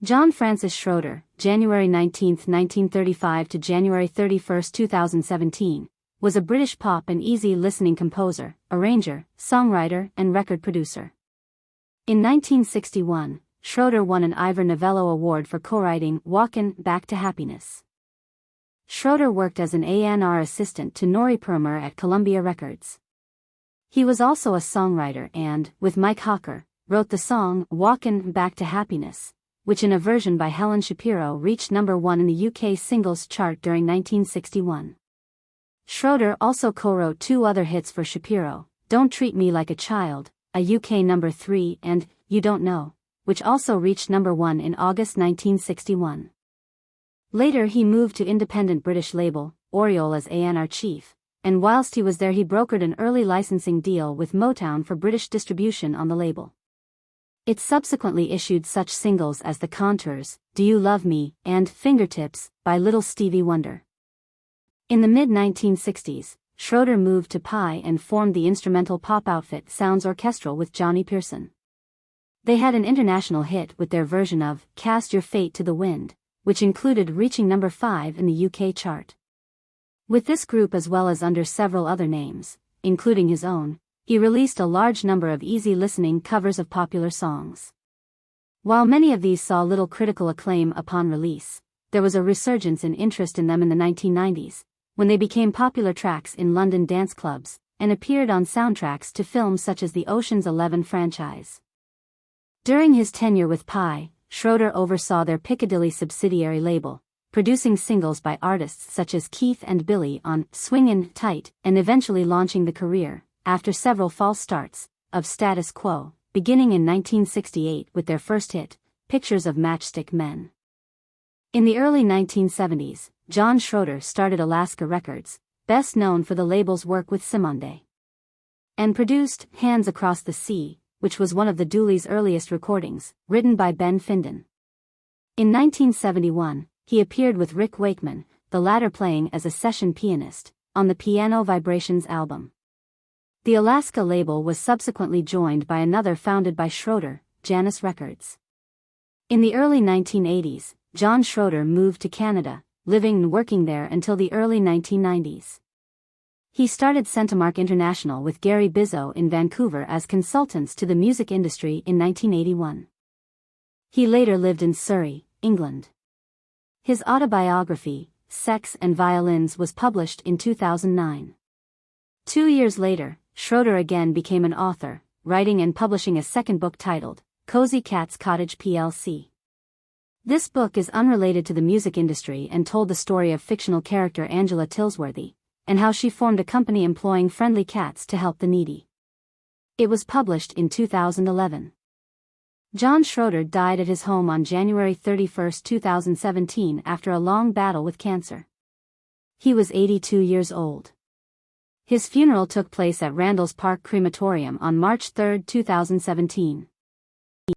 John Francis Schroeder, January 19, 1935 to January 31, 2017, was a British pop and easy listening composer, arranger, songwriter, and record producer. In 1961, Schroeder won an Ivor Novello Award for co-writing Walkin Back to Happiness. Schroeder worked as an A&R assistant to Nori Permer at Columbia Records. He was also a songwriter and, with Mike Hawker, wrote the song Walkin Back to Happiness, which in a version by Helen Shapiro reached number 1 in the UK singles chart during 1961. Schroeder also co-wrote two other hits for Shapiro, Don't Treat Me Like a Child, a UK number 3, and You Don't Know, which also reached number 1 in August 1961. Later he moved to independent British label, Oriole as A&R chief, and whilst he was there he brokered an early licensing deal with Motown for British distribution on the label. It subsequently issued such singles as The Contours, Do You Love Me, and Fingertips, by Little Stevie Wonder. In the mid-1960s, Schroeder moved to Pye and formed the instrumental pop outfit Sounds Orchestral with Johnny Pearson. They had an international hit with their version of Cast Your Fate to the Wind, which included reaching number 5 in the UK chart. With this group as well as under several other names, including his own, he released a large number of easy-listening covers of popular songs. While many of these saw little critical acclaim upon release, there was a resurgence in interest in them in the 1990s, when they became popular tracks in London dance clubs, and appeared on soundtracks to films such as the Ocean's 11 franchise. During his tenure with Pye, Schroeder oversaw their Piccadilly subsidiary label, producing singles by artists such as Keith and Billy on Swingin' Tight, and eventually launching the career, after several false starts, of Status Quo, beginning in 1968 with their first hit, Pictures of Matchstick Men. In the early 1970s, John Schroeder started Alaska Records, best known for the label's work with Simonde, and produced Hands Across the Sea, which was one of the Dooleys' earliest recordings, written by Ben Finden. In 1971, he appeared with Rick Wakeman, the latter playing as a session pianist, on the Piano Vibrations album. The Alaska label was subsequently joined by another founded by Schroeder, Janus Records. In the early 1980s, John Schroeder moved to Canada, living and working there until the early 1990s. He started Centimark International with Gary Bizzo in Vancouver as consultants to the music industry in 1981. He later lived in Surrey, England. His autobiography, Sex and Violins, was published in 2009. 2 years later, Schroeder again became an author, writing and publishing a second book titled Cozy Cat's Cottage plc. This book is unrelated to the music industry and told the story of fictional character Angela Tilsworthy, and how she formed a company employing friendly cats to help the needy. It was published in 2011. John Schroeder died at his home on January 31, 2017 after a long battle with cancer. He was 82 years old. His funeral took place at Randall's Park Crematorium on March 3, 2017.